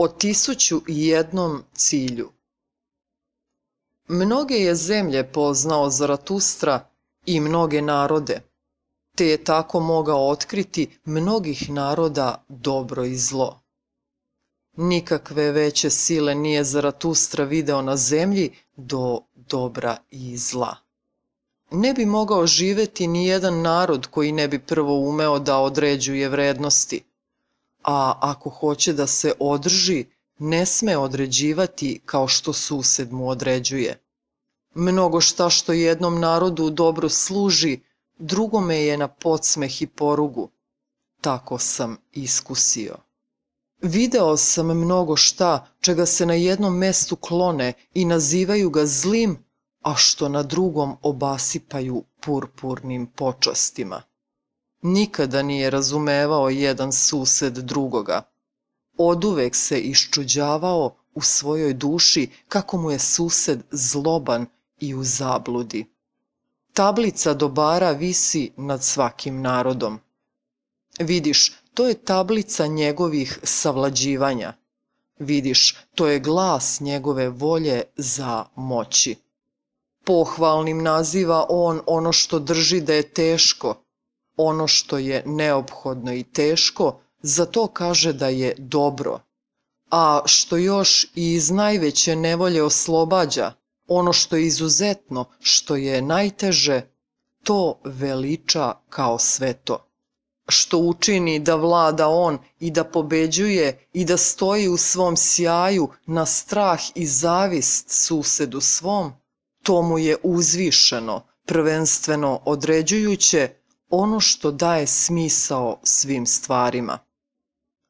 O 1001 cilju. Mnoge je zemlje poznao Zaratustra i mnoge narode, te je tako mogao otkriti mnogih naroda dobro i zlo. Nikakve veće sile nije Zaratustra video na zemlji do dobra i zla. Ne bi mogao živeti ni jedan narod koji ne bi prvo umeo da određuje vrednosti, a ako hoće da se održi, ne sme određivati kao što sused mu određuje. Mnogo šta što jednom narodu dobro služi, drugome je na podsmeh i porugu. Tako sam iskusio. Video sam mnogo šta čega se na jednom mestu klone i nazivaju ga zlim, a što na drugom obasipaju purpurnim počastima. Nikada nije razumevao jedan sused drugoga. Oduvek se iščuđavao u svojoj duši kako mu je sused zloban i u zabludi. Tablica dobara visi nad svakim narodom. Vidiš, to je tablica njegovih savlađivanja. Vidiš, to je glas njegove volje za moći. Pohvalnim naziva on ono što drži da je teško, ono što je neophodno i teško, za to kaže da je dobro. A što još i iz najveće nevolje oslobađa, ono što je izuzetno, što je najteže, to veliča kao sveto. Što učini da vlada on i da pobeđuje i da stoji u svom sjaju na strah i zavist susedu svom, to mu je uzvišeno, prvenstveno određujuće ono što daje smisao svim stvarima.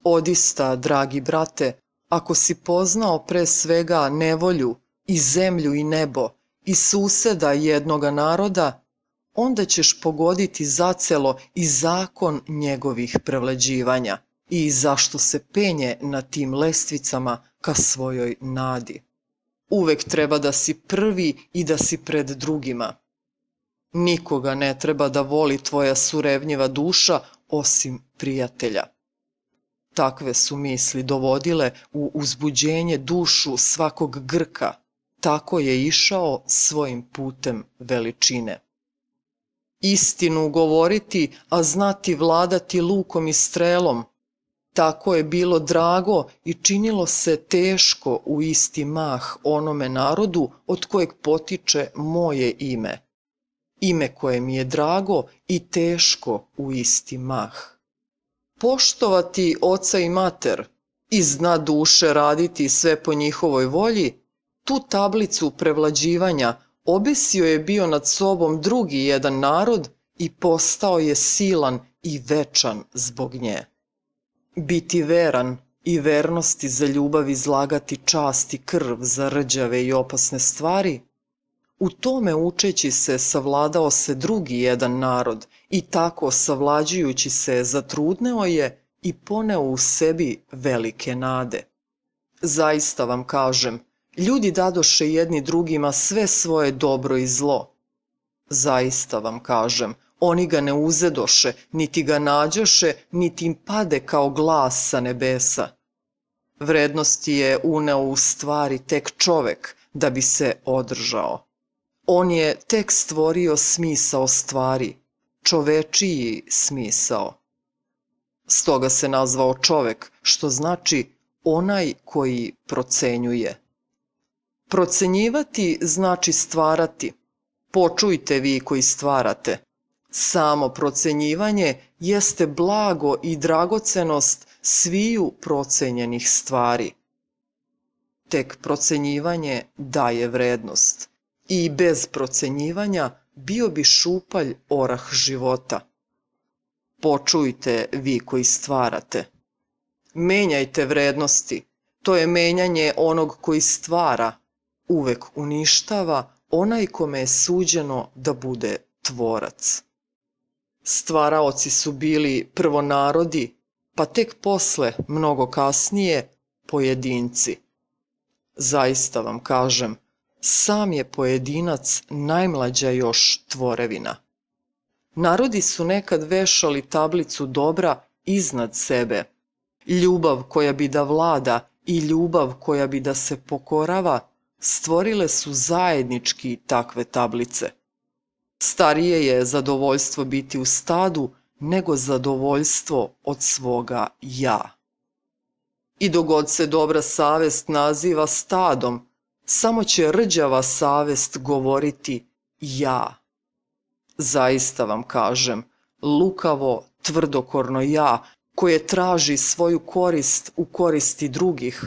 Odista, dragi brate, ako si poznao pre svega nevolju i zemlju i nebo i suseda jednoga naroda, onda ćeš pogoditi zacelo i zakon njegovih prevleđivanja i zašto se penje na tim lestvicama ka svojoj nadi. Uvek treba da si prvi i da si pred drugima. Nikoga ne treba da voli tvoja surevnjiva duša osim prijatelja. Takve su misli dovodile u uzbuđenje dušu svakog Grka. Tako je išao svojim putem veličine. Istinu govoriti, a znati vladati lukom i strelom. Tako je bilo drago i činilo se teško u isti mah onome narodu od kojeg potiče moje ime. Ime koje mi je drago i teško u isti mah. Poštovati oca i mater, iz dna duše raditi sve po njihovoj volji, tu tablicu prevlađivanja obesio je bio nad sobom drugi jedan narod i postao je silan i večan zbog nje. Biti veran i vernosti za ljubav izlagati čast i krv za rđave i opasne stvari, u tome učeći se savladao se drugi jedan narod i tako savlađujući se zatrudneo je i poneo u sebi velike nade. Zaista vam kažem, ljudi dadoše jedni drugima sve svoje dobro i zlo. Zaista vam kažem, oni ga ne uzedoše, niti ga nađoše, niti im pade kao glas sa nebesa. Vrednosti je uneo u stvari tek čovek da bi se održao. On je tek stvorio smisao stvari, čovečiji smisao. Stoga se nazvao čovek, što znači onaj koji procenjuje. Procenjivati znači stvarati. Počujte vi koji stvarate. Samo procenjivanje jeste blago i dragocenost sviju procenjenih stvari. Tek procenjivanje daje vrednost. I bez procenjivanja bio bi šupalj orah života. Počujte vi koji stvarate. Menjajte vrednosti. To je menjanje onog koji stvara. Uvek uništava onaj kome je suđeno da bude tvorac. Stvaraoci su bili prvo narodi, pa tek posle, mnogo kasnije, pojedinci. Zaista vam kažem, sam je pojedinac najmlađa još tvorevina. Narodi su nekad vešali tablicu dobra iznad sebe. Ljubav koja bi da vlada i ljubav koja bi da se pokorava stvorile su zajednički takve tablice. Starije je zadovoljstvo biti u stadu nego zadovoljstvo od svoga ja. I dok god se dobra savest naziva stadom, samo će rđava savest govoriti ja. Zaista vam kažem, lukavo, tvrdokorno ja, koje traži svoju korist u koristi drugih,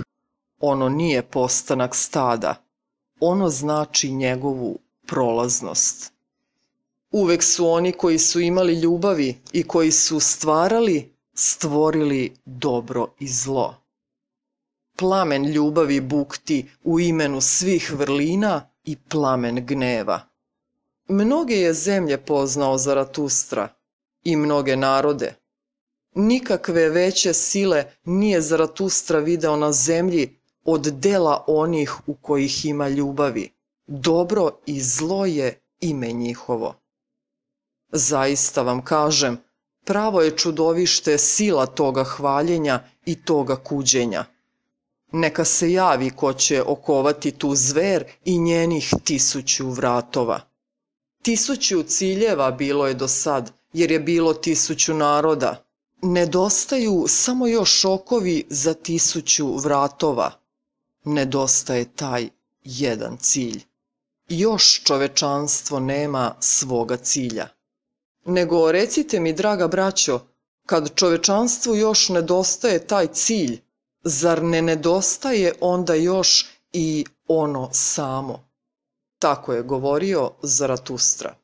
ono nije postanak stada, ono znači njegovu prolaznost. Uvek su oni koji su imali ljubavi i koji su stvorili dobro i zlo. Plamen ljubavi bukti u imenu svih vrlina i plamen gneva. Mnoge je zemlje poznao Zaratustra i mnoge narode. Nikakve veće sile nije Zaratustra video na zemlji od dela onih u kojih ima ljubavi. Dobro i zlo je ime njihovo. Zaista vam kažem, pravo je čudovište sila toga hvaljenja i toga kuđenja. Neka se javi ko će okovati tu zver i njenih 1000 vratova. 1000 ciljeva bilo je do sad, jer je bilo 1000 naroda. Nedostaju samo još okovi za 1000 vratova. Nedostaje taj jedan cilj. Još čovečanstvo nema svoga cilja. Nego recite mi, draga braćo, kad čovečanstvu još nedostaje taj cilj, zar ne nedostaje onda još i ono samo? Tako je govorio Zaratustra.